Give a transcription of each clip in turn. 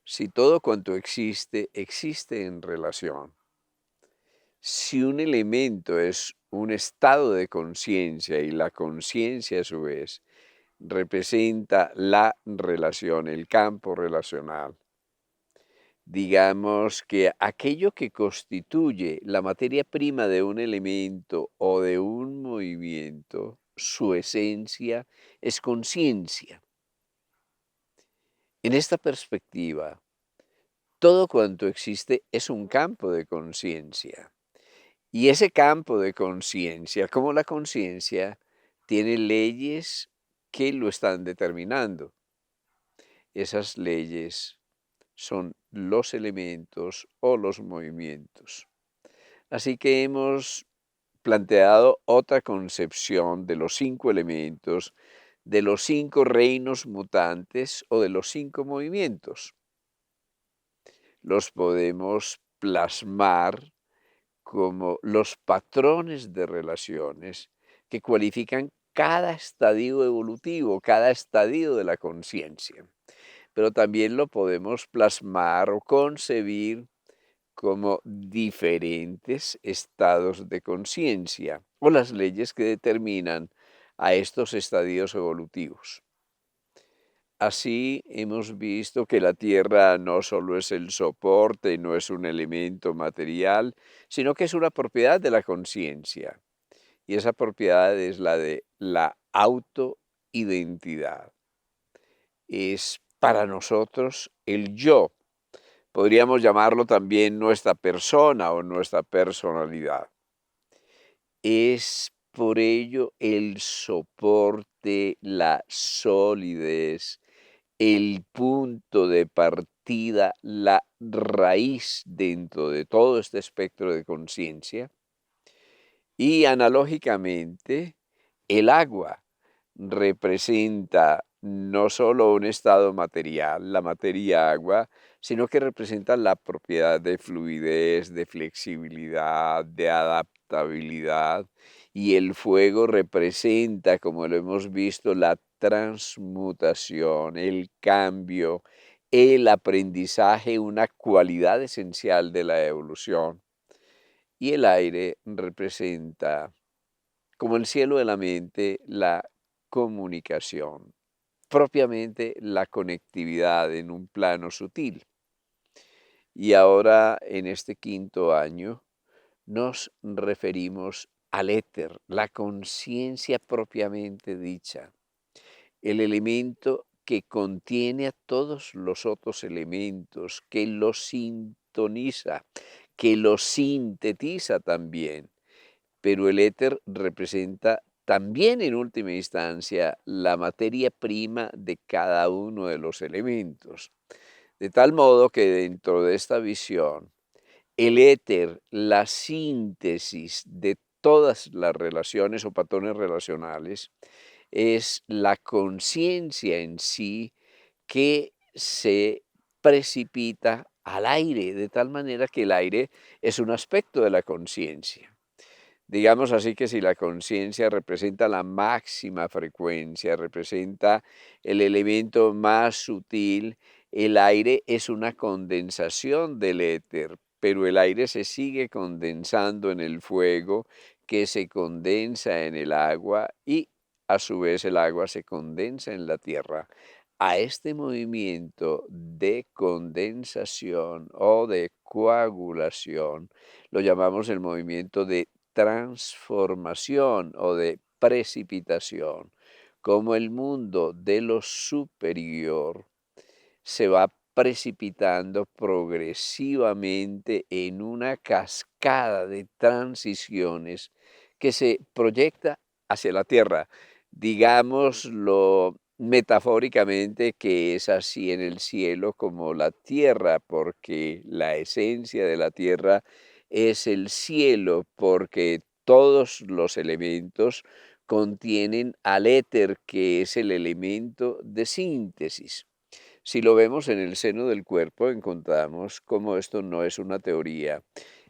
Si todo cuanto existe, existe en relación. Si un elemento es un estado de conciencia y la conciencia a su vez representa la relación, el campo relacional, digamos que aquello que constituye la materia prima de un elemento o de un movimiento, su esencia es conciencia. En esta perspectiva, todo cuanto existe es un campo de conciencia. Y ese campo de conciencia, como la conciencia, tiene leyes que lo están determinando. Esas leyes son los elementos o los movimientos. Así que hemos planteado otra concepción de los 5 elementos, de los 5 reinos mutantes o de los 5 movimientos. Los podemos plasmar como los patrones de relaciones que cualifican cada estadio evolutivo, cada estadio de la conciencia. Pero también lo podemos plasmar o concebir como diferentes estados de conciencia o las leyes que determinan a estos estadios evolutivos. Así hemos visto que la Tierra no solo es el soporte, no es un elemento material, sino que es una propiedad de la conciencia. Y esa propiedad es la de la autoidentidad. Es para nosotros el yo. Podríamos llamarlo también nuestra persona o nuestra personalidad. Es por ello el soporte, la solidez, el punto de partida, la raíz dentro de todo este espectro de conciencia. Y analógicamente, el agua representa no solo un estado material, la materia agua, sino que representa la propiedad de fluidez, de flexibilidad, de adaptabilidad. Y el fuego representa, como lo hemos visto, la transmutación, el cambio, el aprendizaje, una cualidad esencial de la evolución. Y el aire representa, como el cielo de la mente, la comunicación, propiamente la conectividad en un plano sutil. Y ahora, en este quinto año, nos referimos al éter, la conciencia propiamente dicha, el elemento que contiene a todos los otros elementos, que los sintoniza, que los sintetiza también. Pero el éter representa también en última instancia la materia prima de cada uno de los elementos. De tal modo que dentro de esta visión, el éter, la síntesis de todas las relaciones o patrones relacionales, es la conciencia en sí que se precipita al aire, de tal manera que el aire es un aspecto de la conciencia. Digamos así que si la conciencia representa la máxima frecuencia, representa el elemento más sutil, el aire es una condensación del éter, pero el aire se sigue condensando en el fuego, que se condensa en el agua y a su vez el agua se condensa en la tierra. A este movimiento de condensación o de coagulación lo llamamos el movimiento de transformación o de precipitación, como el mundo de lo superior se va precipitando progresivamente en una cascada de transiciones que se proyecta hacia la Tierra. Digámoslo metafóricamente que es así en el cielo como la Tierra, porque la esencia de la Tierra es el cielo, porque todos los elementos contienen al éter, que es el elemento de síntesis. Si lo vemos en el seno del cuerpo, encontramos cómo esto no es una teoría.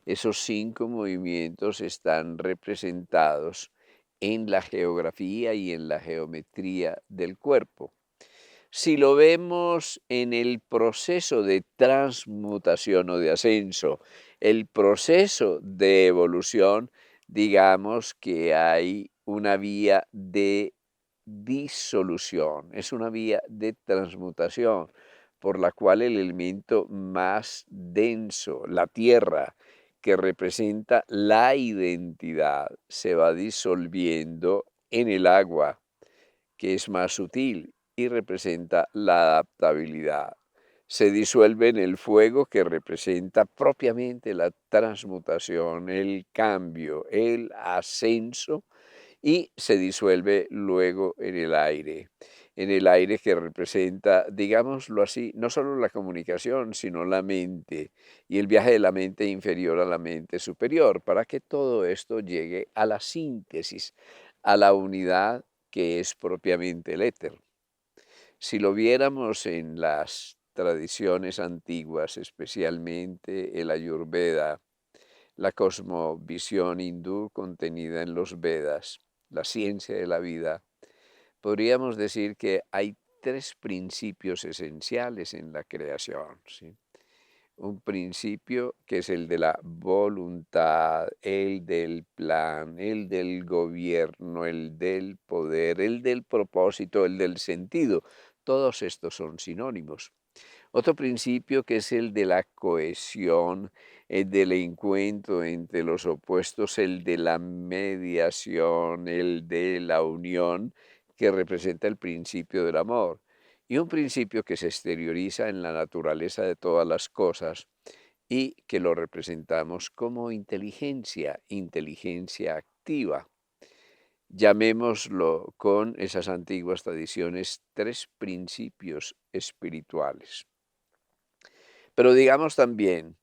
Esos 5 movimientos están representados en la geografía y en la geometría del cuerpo. Si lo vemos en el proceso de transmutación o de ascenso, el proceso de evolución, digamos que hay una vía de disolución, es una vía de transmutación por la cual el elemento más denso, la tierra, que representa la identidad, se va disolviendo en el agua, que es más sutil y representa la adaptabilidad. Se disuelve en el fuego, que representa propiamente la transmutación, el cambio, el ascenso, y se disuelve luego en el aire que representa, digámoslo así, no solo la comunicación, sino la mente y el viaje de la mente inferior a la mente superior, para que todo esto llegue a la síntesis, a la unidad que es propiamente el éter. Si lo viéramos en las tradiciones antiguas, especialmente el Ayurveda, la cosmovisión hindú contenida en los Vedas, la ciencia de la vida, podríamos decir que hay tres principios esenciales en la creación, ¿sí? Un principio que es el de la voluntad, el del plan, el del gobierno, el del poder, el del propósito, el del sentido. Todos estos son sinónimos. Otro principio que es el de la cohesión, el del encuentro entre los opuestos, el de la mediación, el de la unión, que representa el principio del amor. Y un principio que se exterioriza en la naturaleza de todas las cosas y que lo representamos como inteligencia, inteligencia activa. Llamémoslo con esas antiguas tradiciones tres principios espirituales. Pero digamos también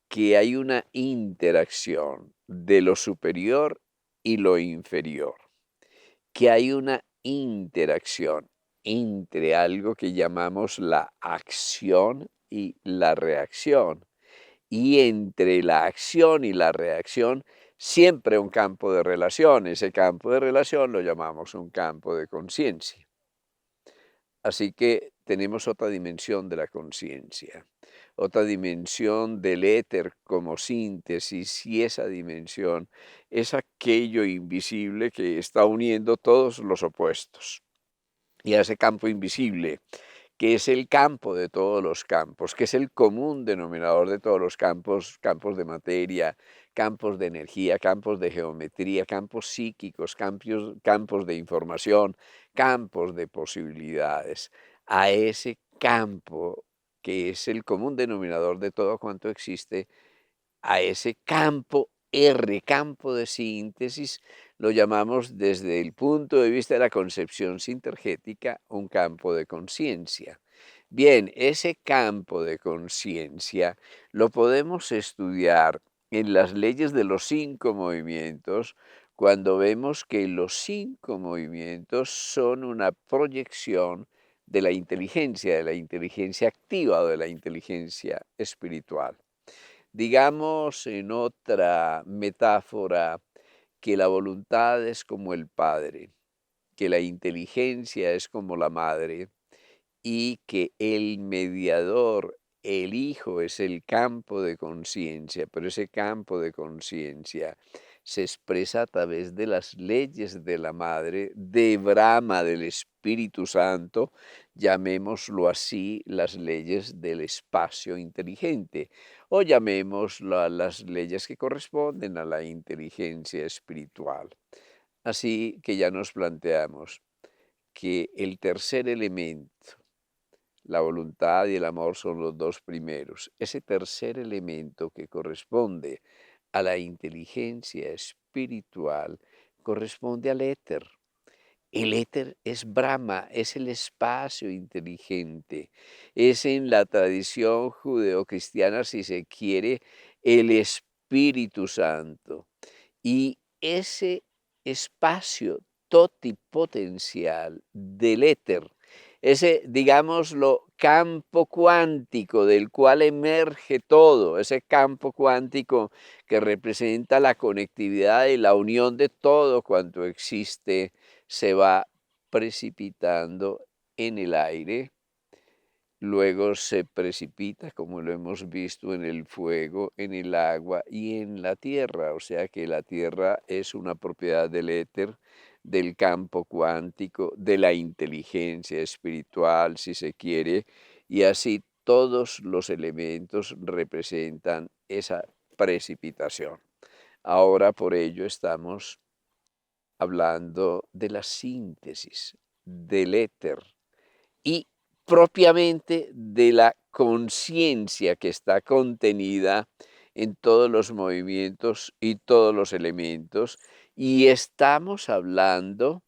que hay una interacción de lo superior y lo inferior, que hay una interacción entre algo que llamamos la acción y la reacción, y entre la acción y la reacción siempre un campo de relación. Ese campo de relación lo llamamos un campo de conciencia. Así que tenemos otra dimensión de la conciencia, otra dimensión del éter como síntesis, y esa dimensión es aquello invisible que está uniendo todos los opuestos. Y a ese campo invisible, que es el campo de todos los campos, que es el común denominador de todos los campos, campos de materia, campos de energía, campos de geometría, campos psíquicos, campos de información, campos de posibilidades. A ese campo, que es el común denominador de todo cuanto existe, a ese campo R, campo de síntesis, lo llamamos desde el punto de vista de la concepción sintergética un campo de conciencia. Bien, ese campo de conciencia lo podemos estudiar en las leyes de los 5 movimientos, cuando vemos que los 5 movimientos son una proyección de la inteligencia activa o de la inteligencia espiritual. Digamos en otra metáfora que la voluntad es como el padre, que la inteligencia es como la madre y que el mediador, el hijo, es el campo de conciencia, pero ese campo de conciencia se expresa a través de las leyes de la madre, de Brahma, del Espíritu Santo, llamémoslo así, las leyes del espacio inteligente, o llamémoslo a las leyes que corresponden a la inteligencia espiritual. Así que ya nos planteamos que el tercer elemento, la voluntad y el amor, son los dos primeros. Ese tercer elemento que corresponde a la inteligencia espiritual corresponde al éter. El éter es Brahma, es el espacio inteligente, es en la tradición judeocristiana, si se quiere, el Espíritu Santo. Y ese espacio totipotencial del éter, ese, digámoslo, campo cuántico del cual emerge todo, ese campo cuántico que representa la conectividad y la unión de todo cuanto existe, se va precipitando en el aire, luego se precipita, como lo hemos visto, en el fuego, en el agua y en la tierra. O sea que la tierra es una propiedad del éter, del campo cuántico, de la inteligencia espiritual, si se quiere, y así todos los elementos representan esa precipitación. Ahora por ello estamos hablando de la síntesis del éter y propiamente de la conciencia que está contenida en todos los movimientos y todos los elementos, y estamos hablando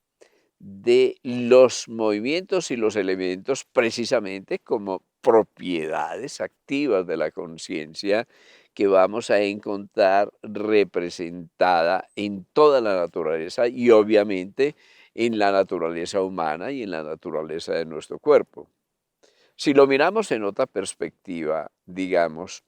de los movimientos y los elementos precisamente como propiedades activas de la conciencia que vamos a encontrar representada en toda la naturaleza y obviamente en la naturaleza humana y en la naturaleza de nuestro cuerpo. Si lo miramos en otra perspectiva, digamos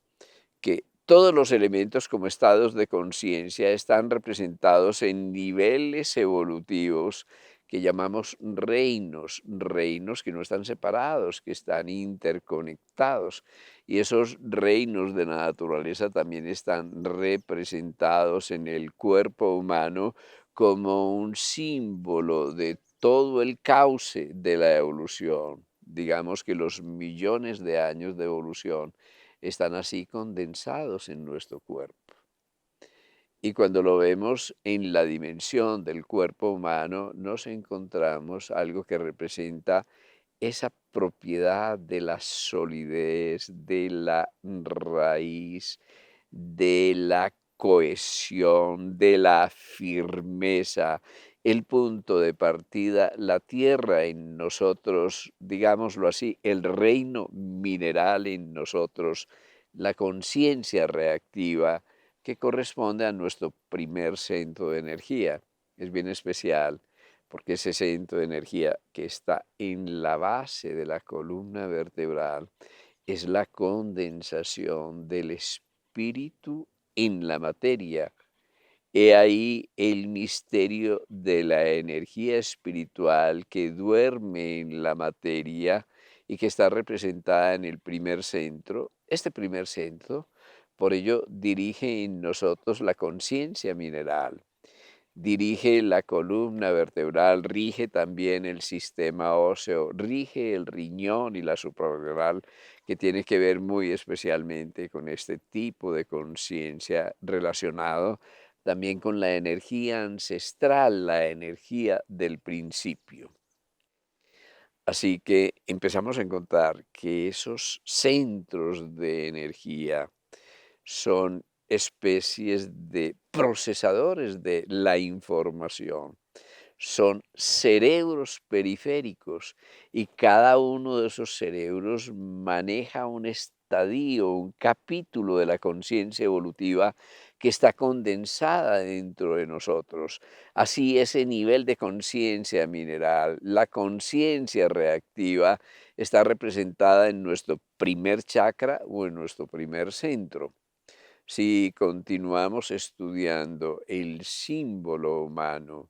que todos los elementos como estados de conciencia están representados en niveles evolutivos que llamamos reinos, reinos que no están separados, que están interconectados. Y esos reinos de la naturaleza también están representados en el cuerpo humano como un símbolo de todo el cauce de la evolución. Digamos que los millones de años de evolución están así condensados en nuestro cuerpo. Y cuando lo vemos en la dimensión del cuerpo humano, nos encontramos algo que representa esa propiedad de la solidez, de la raíz, de la cohesión, de la firmeza, el punto de partida, la tierra en nosotros, digámoslo así, el reino mineral en nosotros, la conciencia reactiva que corresponde a nuestro primer centro de energía. Es bien especial porque ese centro de energía que está en la base de la columna vertebral es la condensación del espíritu en la materia. He ahí el misterio de la energía espiritual que duerme en la materia y que está representada en el primer centro. Este primer centro, por ello, dirige en nosotros la conciencia mineral, dirige la columna vertebral, rige también el sistema óseo, rige el riñón y la suprarrenal, que tiene que ver muy especialmente con este tipo de conciencia relacionado también con la energía ancestral, la energía del principio. Así que empezamos a encontrar que esos centros de energía son especies de procesadores de la información, son cerebros periféricos y cada uno de esos cerebros maneja un estadio, un capítulo de la conciencia evolutiva que está condensada dentro de nosotros. Así ese nivel de conciencia mineral, la conciencia reactiva, está representada en nuestro primer chakra o en nuestro primer centro. Si continuamos estudiando el símbolo humano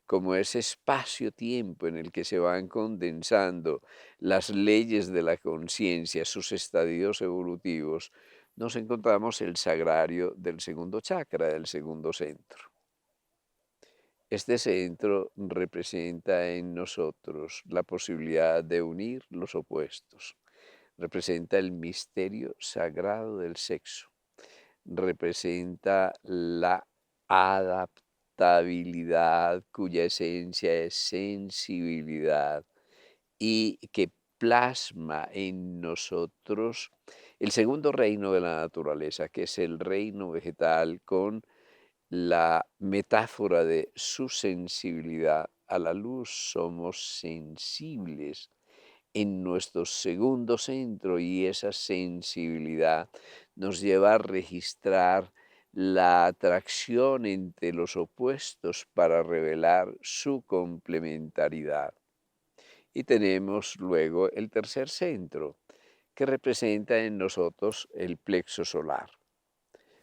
como ese espacio-tiempo en el que se van condensando las leyes de la conciencia, sus estadios evolutivos, nos encontramos el sagrario del segundo chakra, del segundo centro. Este centro representa en nosotros la posibilidad de unir los opuestos, representa el misterio sagrado del sexo, representa la adaptabilidad cuya esencia es sensibilidad y que plasma en nosotros el segundo reino de la naturaleza, que es el reino vegetal, con la metáfora de su sensibilidad a la luz. Somos sensibles en nuestro segundo centro y esa sensibilidad nos lleva a registrar la atracción entre los opuestos para revelar su complementariedad. Y tenemos luego el tercer centro, que representa en nosotros el plexo solar.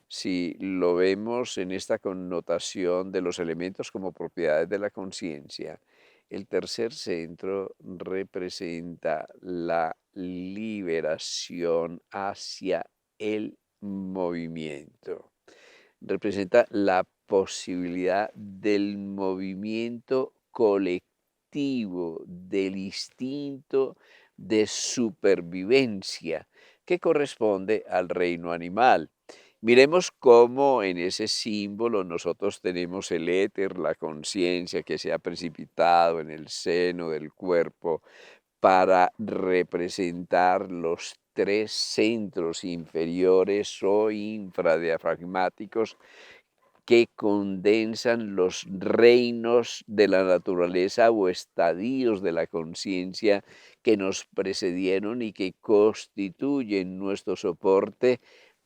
Si lo vemos en esta connotación de los elementos como propiedades de la conciencia, El tercer centro representa la liberación hacia el movimiento. Representa la posibilidad del movimiento colectivo, del instinto de supervivencia que corresponde al reino animal. Miremos cómo en ese símbolo nosotros tenemos el éter, la conciencia que se ha precipitado en el seno del cuerpo para representar los tres centros inferiores o infradiafragmáticos que condensan los reinos de la naturaleza o estadios de la conciencia que nos precedieron y que constituyen nuestro soporte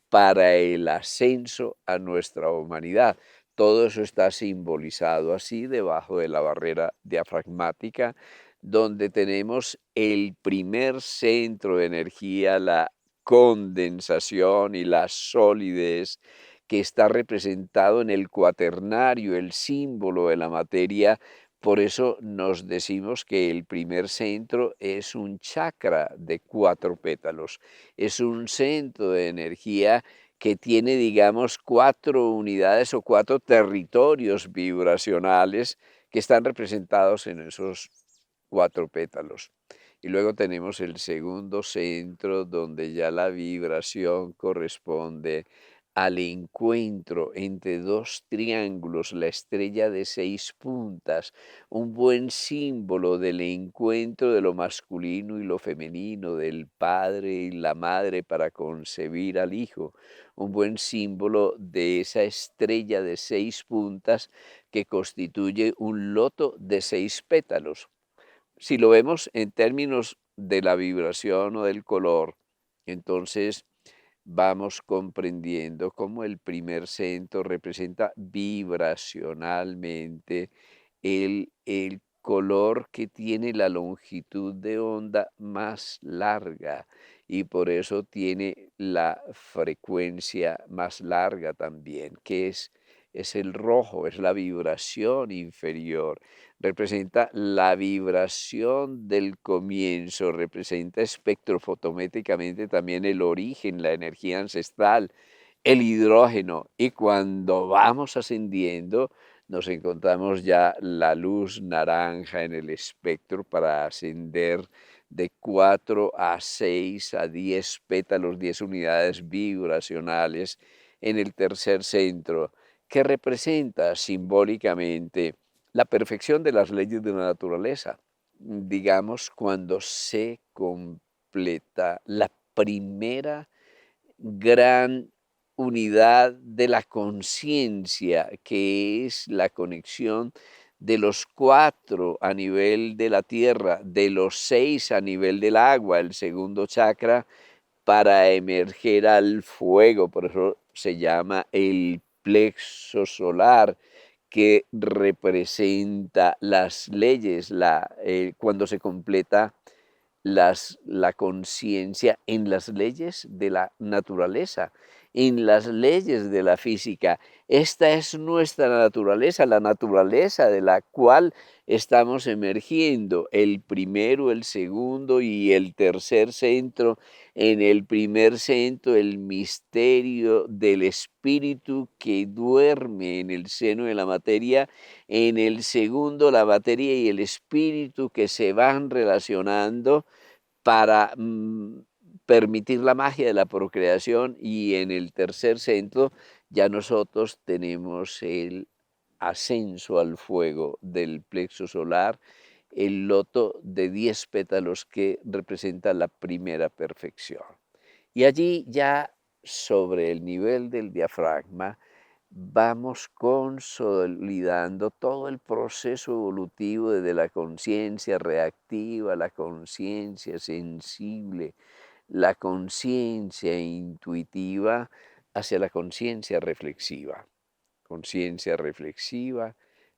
para el ascenso a nuestra humanidad. Todo eso está simbolizado así debajo de la barrera diafragmática, donde tenemos el primer centro de energía, la condensación y la solidez, que está representado en el cuaternario, el símbolo de la materia. Por eso nos decimos que el primer centro es un chakra de 4 pétalos, es un centro de energía que tiene, digamos, 4 unidades o 4 territorios vibracionales que están representados en esos 4 pétalos. Y luego tenemos el segundo centro, donde ya la vibración corresponde al encuentro entre 2 triángulos, la estrella de 6 puntas, un buen símbolo del encuentro de lo masculino y lo femenino, del padre y la madre para concebir al hijo, un buen símbolo de esa estrella de 6 puntas que constituye un loto de 6 pétalos. Si lo vemos en términos de la vibración o del color, entonces vamos comprendiendo cómo el primer centro representa vibracionalmente el color que tiene la longitud de onda más larga y por eso tiene la frecuencia más larga también, que es el rojo, es la vibración inferior, representa la vibración del comienzo, representa espectrofotométricamente también el origen, la energía ancestral, el hidrógeno. Y cuando vamos ascendiendo, nos encontramos ya la luz naranja en el espectro para ascender de 4 a 6 a 10 pétalos, 10 unidades vibracionales en el tercer centro, que representa simbólicamente la perfección de las leyes de la naturaleza. Digamos, cuando se completa la primera gran unidad de la conciencia, que es la conexión de los 4 a nivel de la tierra, de los 6 a nivel del agua, el segundo chakra, para emerger al fuego. Por eso se llama el plexo solar, que representa las leyes, cuando se completa la conciencia en las leyes de la naturaleza, en las leyes de la física. Esta es nuestra naturaleza, la naturaleza de la cual estamos emergiendo. El primero, el segundo y el tercer centro. En el primer centro, el misterio del espíritu que duerme en el seno de la materia. En el segundo, la materia y el espíritu que se van relacionando para permitir la magia de la procreación. Y en el tercer centro ya nosotros tenemos el ascenso al fuego del plexo solar, el loto de 10 pétalos que representa la primera perfección. Y allí ya sobre el nivel del diafragma vamos consolidando todo el proceso evolutivo desde la conciencia reactiva, la conciencia sensible, la conciencia intuitiva, hacia la conciencia reflexiva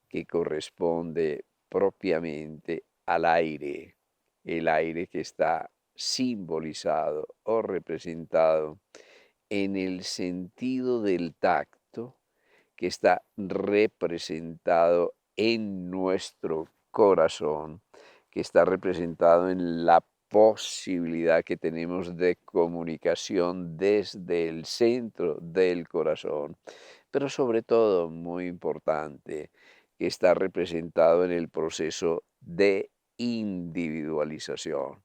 que corresponde propiamente al aire, el aire que está simbolizado o representado en el sentido del tacto, que está representado en nuestro corazón, que está representado en la posibilidad que tenemos de comunicación desde el centro del corazón, pero sobre todo, muy importante, que está representado en el proceso de individualización.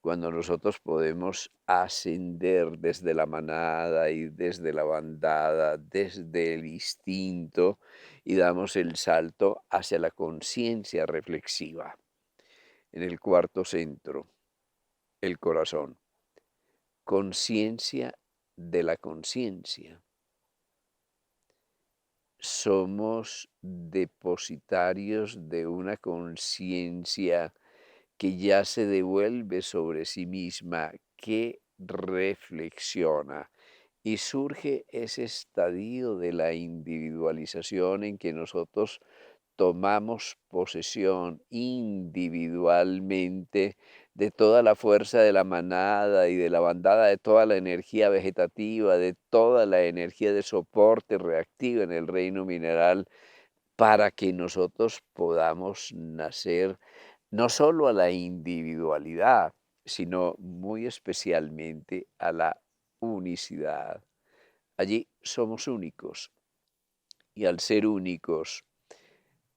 Cuando nosotros podemos ascender desde la manada y desde la bandada, desde el instinto, y damos el salto hacia la conciencia reflexiva. En el cuarto centro, el corazón. Conciencia de la conciencia. Somos depositarios de una conciencia que ya se devuelve sobre sí misma, que reflexiona. Y surge ese estadio de la individualización en que nosotros tomamos posesión individualmente de toda la fuerza de la manada y de la bandada, de toda la energía vegetativa, de toda la energía de soporte reactiva en el reino mineral, para que nosotros podamos nacer no solo a la individualidad, sino muy especialmente a la unicidad. Allí somos únicos y al ser únicos,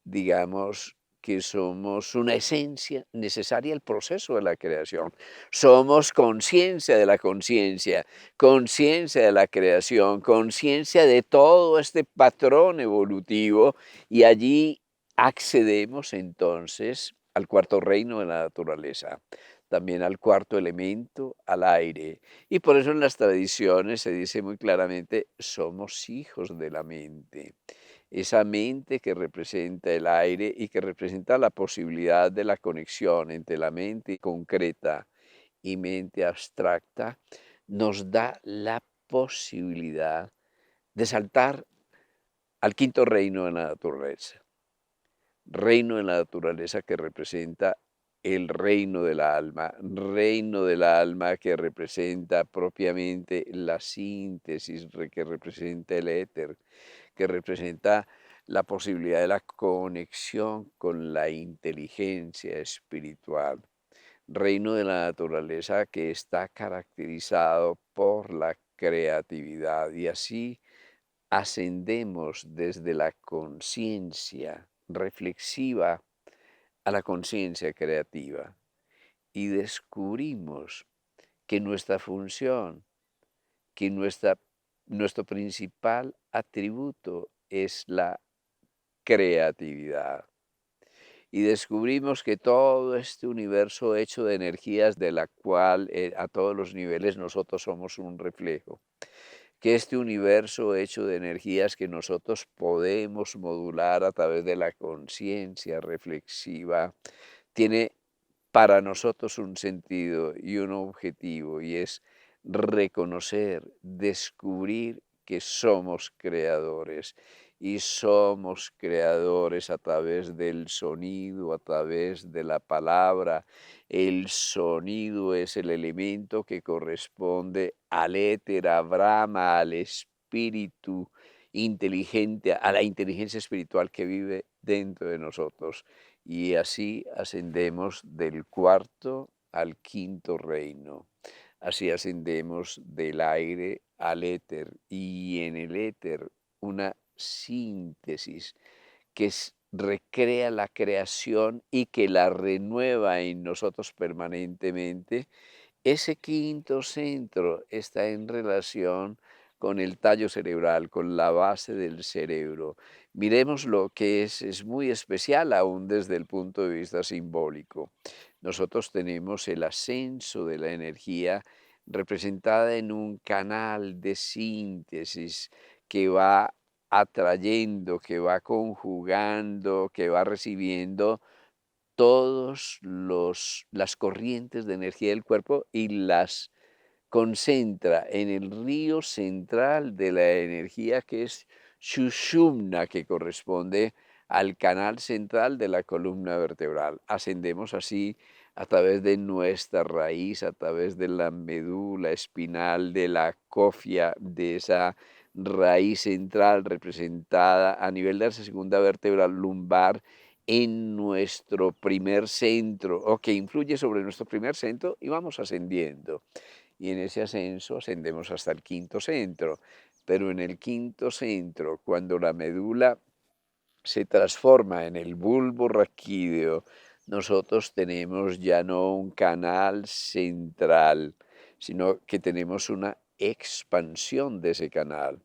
digamos que somos una esencia necesaria al proceso de la creación. Somos conciencia de la conciencia, conciencia de la creación, conciencia de todo este patrón evolutivo, y allí accedemos entonces al cuarto reino de la naturaleza, también al cuarto elemento, al aire. Y por eso en las tradiciones se dice muy claramente, somos hijos de la mente. Esa mente que representa el aire y que representa la posibilidad de la conexión entre la mente concreta y mente abstracta, nos da la posibilidad de saltar al quinto reino de la naturaleza. Reino de la naturaleza que representa el reino del alma que representa propiamente la síntesis, que representa el éter, que representa la posibilidad de la conexión con la inteligencia espiritual. Reino de la naturaleza que está caracterizado por la creatividad, y así ascendemos desde la conciencia reflexiva a la conciencia creativa y descubrimos que nuestra función, que nuestro principal atributo es la creatividad. Y descubrimos que todo este universo hecho de energías de la cual a todos los niveles nosotros somos un reflejo, que este universo hecho de energías que nosotros podemos modular a través de la conciencia reflexiva, tiene para nosotros un sentido y un objetivo, y es reconocer, descubrir que somos creadores. Y somos creadores a través del sonido, a través de la palabra. El sonido es el elemento que corresponde al éter, a Brahma, al espíritu inteligente, a la inteligencia espiritual que vive dentro de nosotros. Y así ascendemos del cuarto al quinto reino. Así ascendemos del aire al éter, y en el éter una síntesis que recrea la creación y que la renueva en nosotros permanentemente. Ese quinto centro está en relación con el tallo cerebral, con la base del cerebro. Miremos lo que es muy especial aún desde el punto de vista simbólico. Nosotros tenemos el ascenso de la energía representada en un canal de síntesis que va atrayendo, que va conjugando, que va recibiendo todos las corrientes de energía del cuerpo y las concentra en el río central de la energía, que es Shushumna, que corresponde al canal central de la columna vertebral. Ascendemos así a través de nuestra raíz, a través de la médula espinal, de la cofia, de esa raíz central representada a nivel de esa segunda vértebra lumbar, en nuestro primer centro o que influye sobre nuestro primer centro y vamos ascendiendo. Y en ese ascenso ascendemos hasta el quinto centro. Pero en el quinto centro, cuando la médula se transforma en el bulbo raquídeo, nosotros tenemos ya no un canal central, sino que tenemos una expansión de ese canal.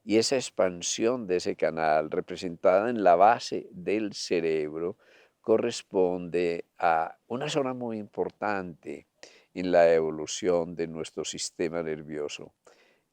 Y esa expansión de ese canal, representada en la base del cerebro, corresponde a una zona muy importante en la evolución de nuestro sistema nervioso,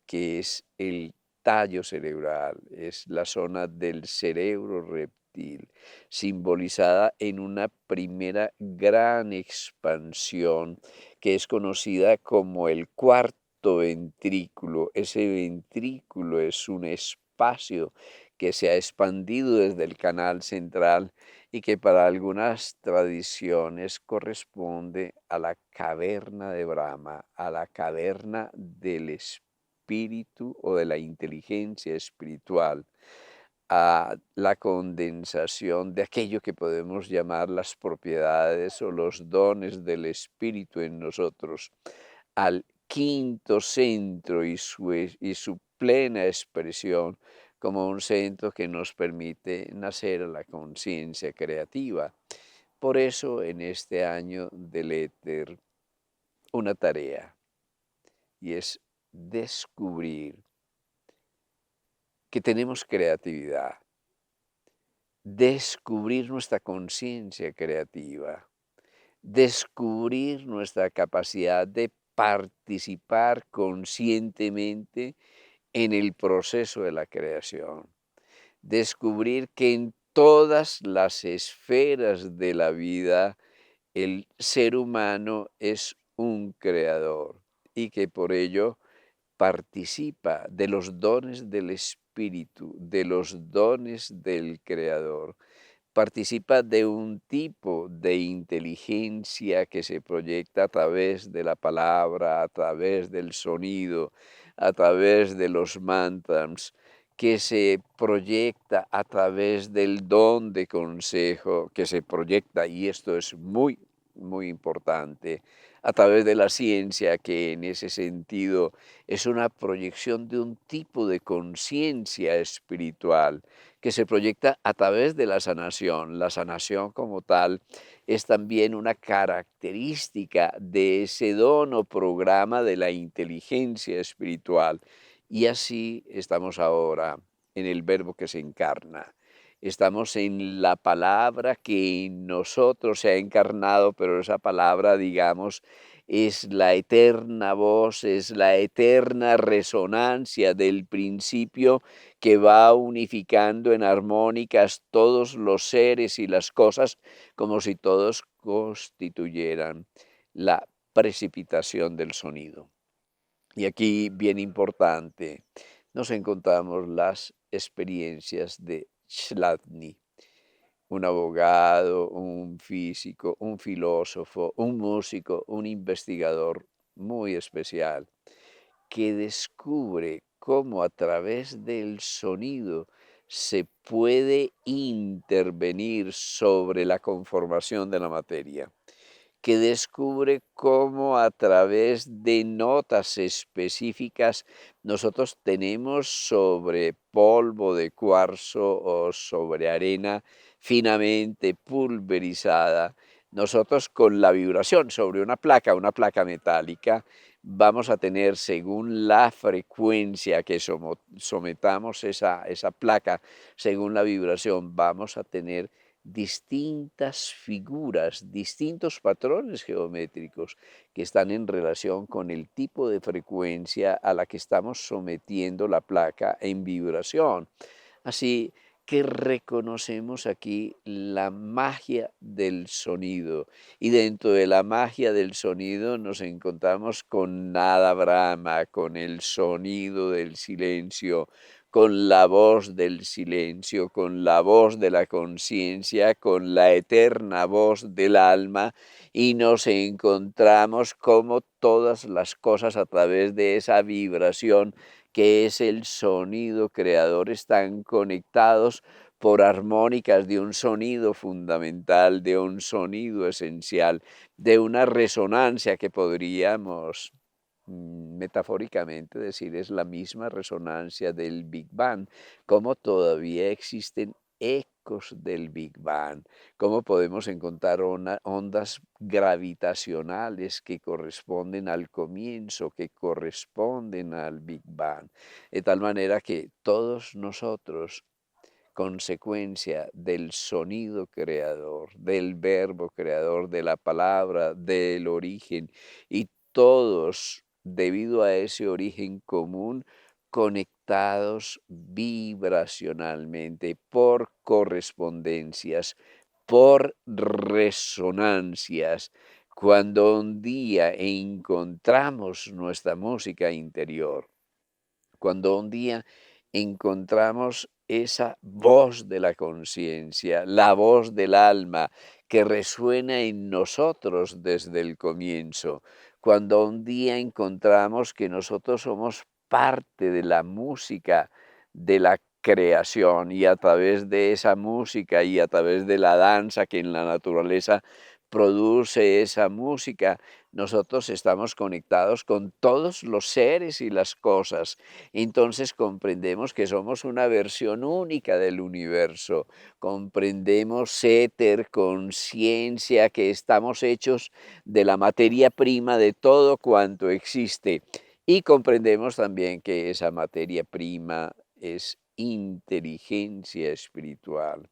que es el tallo cerebral, es la zona del cerebro reptil, simbolizada en una primera gran expansión que es conocida como el cuarto ventrículo. Ese ventrículo es un espacio que se ha expandido desde el canal central y que para algunas tradiciones corresponde a la caverna de Brahma, a la caverna del espíritu o de la inteligencia espiritual, a la condensación de aquello que podemos llamar las propiedades o los dones del espíritu en nosotros, al quinto centro y su plena expresión como un centro que nos permite nacer a la conciencia creativa. Por eso en este año del éter, una tarea, y es descubrir que tenemos creatividad, descubrir nuestra conciencia creativa, descubrir nuestra capacidad de participar conscientemente en el proceso de la creación, descubrir que en todas las esferas de la vida el ser humano es un creador y que por ello participa de los dones del Espíritu, de los dones del Creador. Participa de un tipo de inteligencia que se proyecta a través de la palabra, a través del sonido, a través de los mantras, que se proyecta a través del don de consejo, que se proyecta, y esto es muy, muy importante, a través de la ciencia, que en ese sentido es una proyección de un tipo de conciencia espiritual que se proyecta a través de la sanación. La sanación como tal es también una característica de ese don o programa de la inteligencia espiritual. Y así estamos ahora en el verbo que se encarna. Estamos en la palabra que en nosotros se ha encarnado, pero esa palabra, digamos, es la eterna voz, es la eterna resonancia del principio que va unificando en armónicas todos los seres y las cosas como si todos constituyeran la precipitación del sonido. Y aquí, bien importante, nos encontramos las experiencias de Chladni, un abogado, un físico, un filósofo, un músico, un investigador muy especial, que descubre cómo a través del sonido se puede intervenir sobre la conformación de la materia, que descubre cómo a través de notas específicas nosotros tenemos sobre polvo de cuarzo o sobre arena finamente pulverizada, nosotros con la vibración sobre una placa metálica, vamos a tener, según la frecuencia que sometamos esa placa, según la vibración, vamos a tener distintas figuras, distintos patrones geométricos que están en relación con el tipo de frecuencia a la que estamos sometiendo la placa en vibración. Así que reconocemos aquí la magia del sonido y dentro de la magia del sonido nos encontramos con Nada Brahma, con el sonido del silencio, con la voz del silencio, con la voz de la conciencia, con la eterna voz del alma, y nos encontramos como todas las cosas a través de esa vibración que es el sonido creador están conectados por armónicas de un sonido fundamental, de un sonido esencial, de una resonancia que podríamos metafóricamente decir es la misma resonancia del Big Bang, como todavía existen ecos del Big Bang, cómo podemos encontrar ondas gravitacionales que corresponden al comienzo, que corresponden al Big Bang, de tal manera que todos nosotros, consecuencia del sonido creador, del verbo creador, de la palabra, del origen, y todos, debido a ese origen común, conectados vibracionalmente por correspondencias, por resonancias. Cuando un día encontramos nuestra música interior, cuando un día encontramos esa voz de la conciencia, la voz del alma que resuena en nosotros desde el comienzo, cuando un día encontramos que nosotros somos parte de la música de la creación y a través de esa música y a través de la danza que en la naturaleza produce esa música, nosotros estamos conectados con todos los seres y las cosas. Entonces comprendemos que somos una versión única del universo. Comprendemos éter, conciencia, que estamos hechos de la materia prima de todo cuanto existe. Y comprendemos también que esa materia prima es inteligencia espiritual,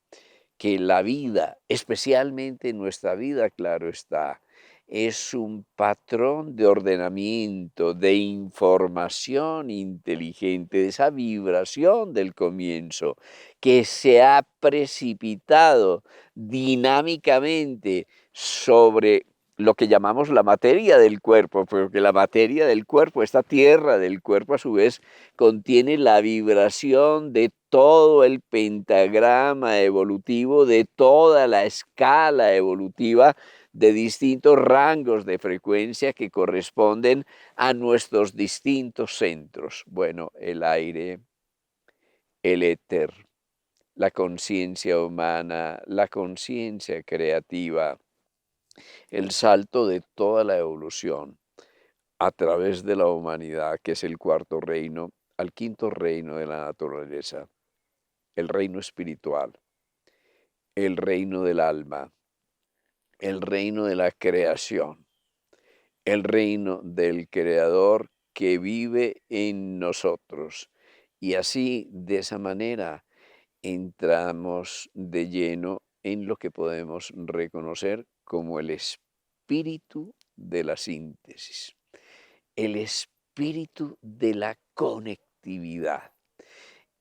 que la vida, especialmente nuestra vida, claro está, es un patrón de ordenamiento, de información inteligente, de esa vibración del comienzo que se ha precipitado dinámicamente sobre lo que llamamos la materia del cuerpo, porque la materia del cuerpo, esta tierra del cuerpo a su vez, contiene la vibración de todo el pentagrama evolutivo, de toda la escala evolutiva de distintos rangos de frecuencia que corresponden a nuestros distintos centros. Bueno, el aire, el éter, la conciencia humana, la conciencia creativa, el salto de toda la evolución a través de la humanidad, que es el cuarto reino, al quinto reino de la naturaleza, el reino espiritual, el reino del alma, el reino de la creación, el reino del creador que vive en nosotros. Y así, de esa manera, entramos de lleno en lo que podemos reconocer como el espíritu de la síntesis, el espíritu de la conectividad,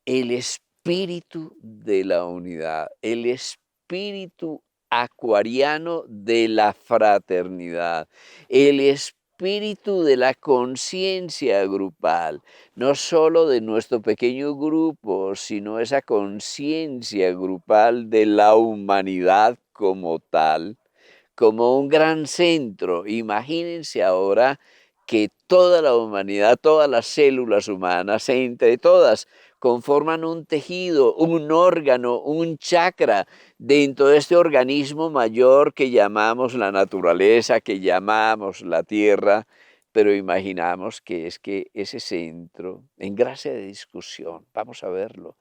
el espíritu de la unidad, el espíritu acuariano de la fraternidad, el espíritu de la conciencia grupal, no solo de nuestro pequeño grupo, sino esa conciencia grupal de la humanidad como tal, como un gran centro. Imagínense ahora que toda la humanidad, todas las células humanas, entre todas, conforman un tejido, un órgano, un chakra dentro de este organismo mayor que llamamos la naturaleza, que llamamos la tierra, pero imaginamos que es que ese centro, en gracia de discusión, vamos a verlo,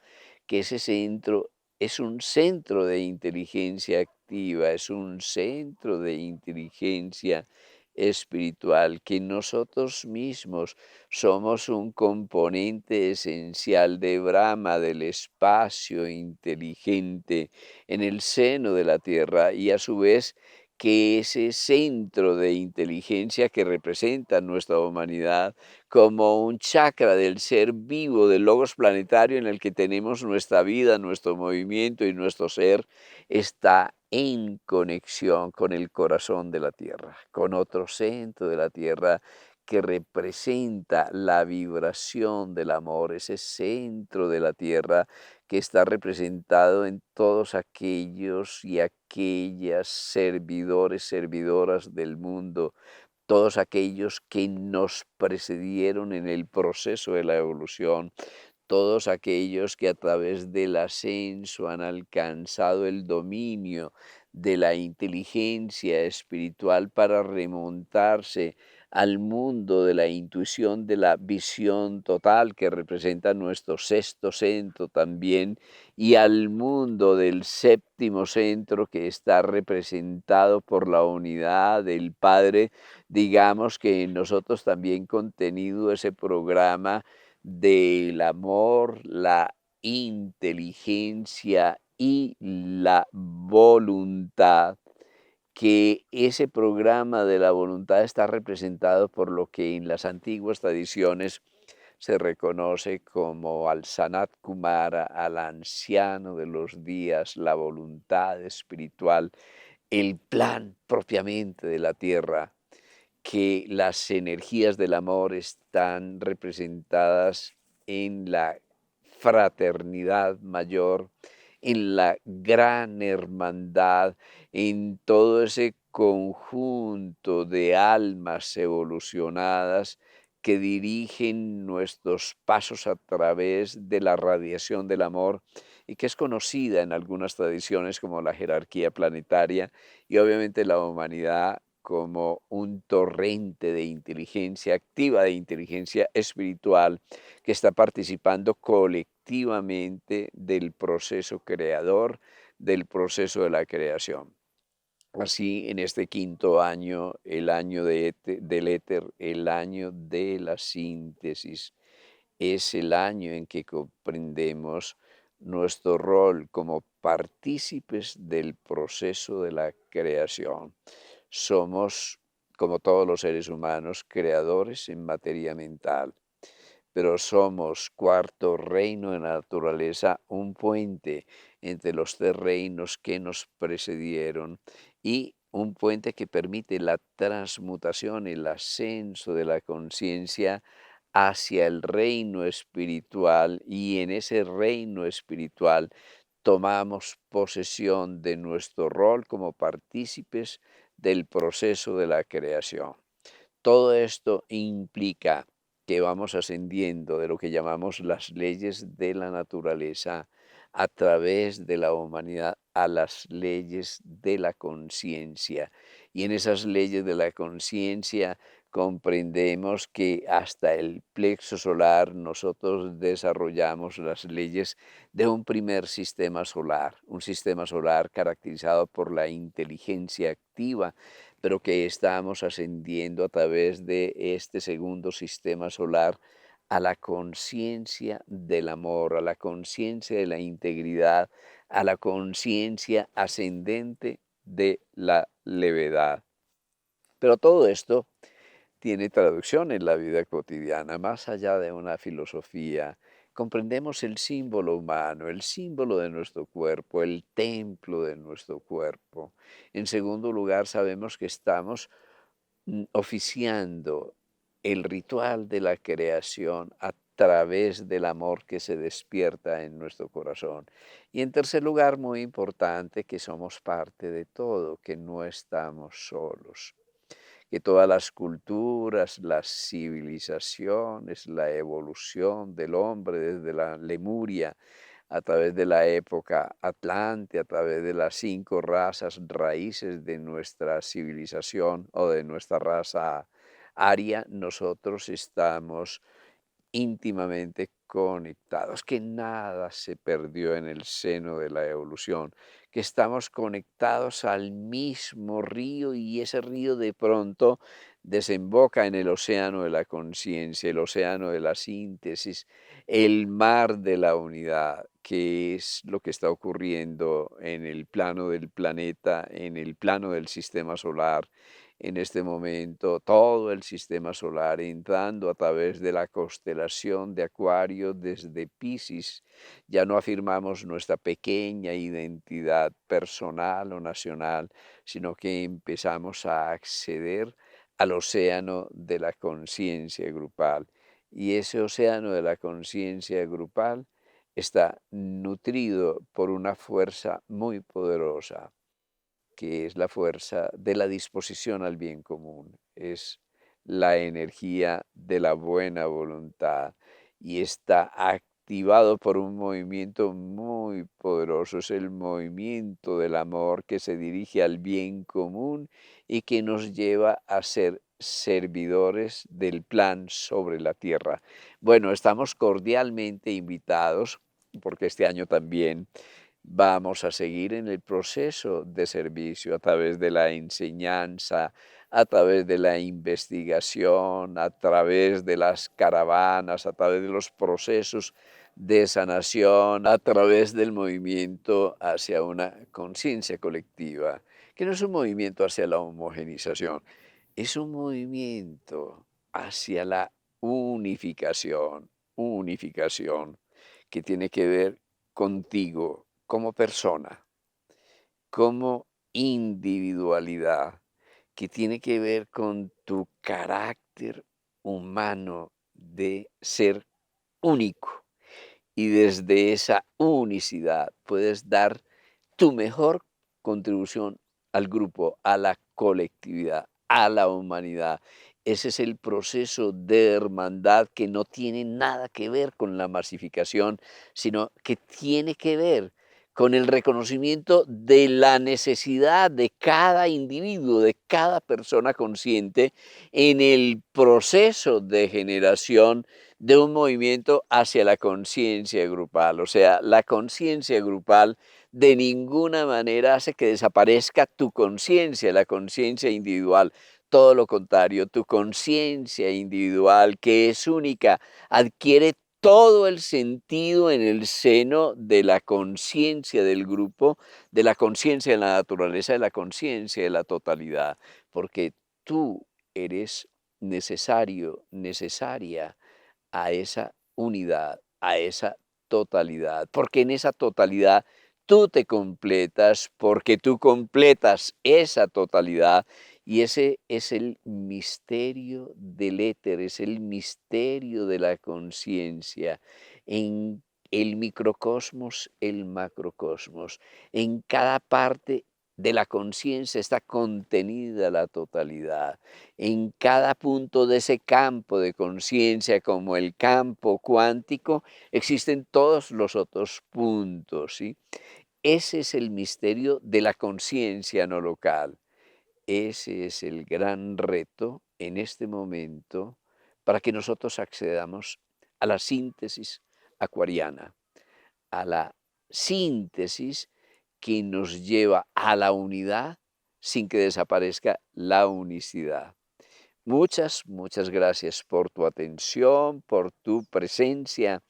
que ese centro es un centro de inteligencia activa, es un centro de inteligencia espiritual, que nosotros mismos somos un componente esencial de Brahma, del espacio inteligente en el seno de la Tierra, y a su vez que ese centro de inteligencia que representa nuestra humanidad como un chakra del ser vivo, del logos planetario en el que tenemos nuestra vida, nuestro movimiento y nuestro ser, está en conexión con el corazón de la Tierra, con otro centro de la Tierra que representa la vibración del amor, ese centro de la Tierra que está representado en todos aquellos y aquellas servidores, servidoras del mundo, todos aquellos que nos precedieron en el proceso de la evolución, todos aquellos que a través del ascenso han alcanzado el dominio de la inteligencia espiritual para remontarse al mundo de la intuición, de la visión total que representa nuestro sexto centro también, y al mundo del séptimo centro que está representado por la unidad del Padre. Digamos que en nosotros también contenido ese programa del amor, la inteligencia y la voluntad, que ese programa de la voluntad está representado por lo que en las antiguas tradiciones se reconoce como al Sanat Kumara, al anciano de los días, la voluntad espiritual, el plan propiamente de la tierra, que las energías del amor están representadas en la fraternidad mayor, en la gran hermandad, en todo ese conjunto de almas evolucionadas que dirigen nuestros pasos a través de la radiación del amor y que es conocida en algunas tradiciones como la jerarquía planetaria y obviamente la humanidad como un torrente de inteligencia activa, de inteligencia espiritual, que está participando colectivamente del proceso creador, del proceso de la creación. Así, en este quinto año, el año del éter, el año de la síntesis, es el año en que comprendemos nuestro rol como partícipes del proceso de la creación. Somos, como todos los seres humanos, creadores en materia mental, pero somos cuarto reino de la naturaleza, un puente entre los tres reinos que nos precedieron y un puente que permite la transmutación, el ascenso de la conciencia hacia el reino espiritual, y en ese reino espiritual tomamos posesión de nuestro rol como partícipes del proceso de la creación. Todo esto implica que vamos ascendiendo de lo que llamamos las leyes de la naturaleza a través de la humanidad a las leyes de la conciencia. Y en esas leyes de la conciencia comprendemos que hasta el plexo solar nosotros desarrollamos las leyes de un primer sistema solar, un sistema solar caracterizado por la inteligencia activa, pero que estamos ascendiendo a través de este segundo sistema solar a la conciencia del amor, a la conciencia de la integridad, a la conciencia ascendente de la levedad. Pero todo esto tiene traducción en la vida cotidiana, más allá de una filosofía. Comprendemos el símbolo humano, el símbolo de nuestro cuerpo, el templo de nuestro cuerpo. En segundo lugar, sabemos que estamos oficiando el ritual de la creación a través del amor que se despierta en nuestro corazón. Y en tercer lugar, muy importante, que somos parte de todo, que no estamos solos, que todas las culturas, las civilizaciones, la evolución del hombre desde la Lemuria, a través de la época Atlante, a través de las 5 razas raíces de nuestra civilización o de nuestra raza aria, nosotros estamos íntimamente conectados, que nada se perdió en el seno de la evolución, que estamos conectados al mismo río y ese río de pronto desemboca en el océano de la conciencia, el océano de la síntesis, el mar de la unidad, que es lo que está ocurriendo en el plano del planeta, en el plano del sistema solar en este momento, todo el sistema solar entrando a través de la constelación de Acuario desde Piscis. Ya no afirmamos nuestra pequeña identidad personal o nacional, sino que empezamos a acceder al océano de la conciencia grupal. Y ese océano de la conciencia grupal está nutrido por una fuerza muy poderosa, que es la fuerza de la disposición al bien común, es la energía de la buena voluntad y está activado por un movimiento muy poderoso, es el movimiento del amor que se dirige al bien común y que nos lleva a ser servidores del plan sobre la tierra. Bueno, estamos cordialmente invitados, porque este año también vamos a seguir en el proceso de servicio a través de la enseñanza, a través de la investigación, a través de las caravanas, a través de los procesos de sanación, a través del movimiento hacia una conciencia colectiva, que no es un movimiento hacia la homogenización, es un movimiento hacia la unificación, unificación, que tiene que ver contigo como persona, como individualidad, que tiene que ver con tu carácter humano de ser único. Y desde esa unicidad puedes dar tu mejor contribución al grupo, a la colectividad, a la humanidad. Ese es el proceso de hermandad que no tiene nada que ver con la masificación, sino que tiene que ver con el reconocimiento de la necesidad de cada individuo, de cada persona consciente en el proceso de generación de un movimiento hacia la conciencia grupal. O sea, la conciencia grupal de ninguna manera hace que desaparezca tu conciencia, la conciencia individual. Todo lo contrario, tu conciencia individual, que es única, adquiere todo el sentido en el seno de la conciencia del grupo, de la conciencia de la naturaleza, de la conciencia de la totalidad, porque tú eres necesario, necesaria a esa unidad, a esa totalidad, porque en esa totalidad tú te completas, porque tú completas esa totalidad y ese es el misterio del éter, es el misterio de la conciencia. En el microcosmos, el macrocosmos, en cada parte de la conciencia está contenida la totalidad. En cada punto de ese campo de conciencia, como el campo cuántico, existen todos los otros puntos, ¿sí? Ese es el misterio de la conciencia no local. Ese es el gran reto en este momento para que nosotros accedamos a la síntesis acuariana, a la síntesis que nos lleva a la unidad sin que desaparezca la unicidad. Muchas, muchas gracias por tu atención, por tu presencia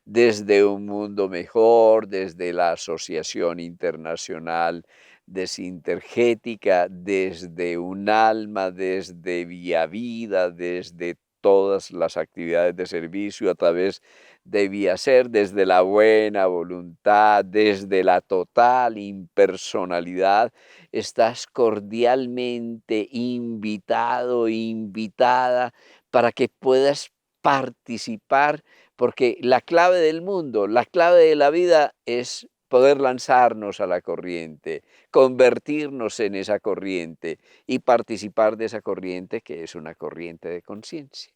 desde un mundo mejor, desde la Asociación Internacional Desintergética, desde un alma, desde Vía Vida, desde todas las actividades de servicio a través de Vía Ser, desde la buena voluntad, desde la total impersonalidad. Estás cordialmente invitado, invitada, para que puedas participar, porque la clave del mundo, la clave de la vida es poder lanzarnos a la corriente, convertirnos en esa corriente y participar de esa corriente que es una corriente de conciencia.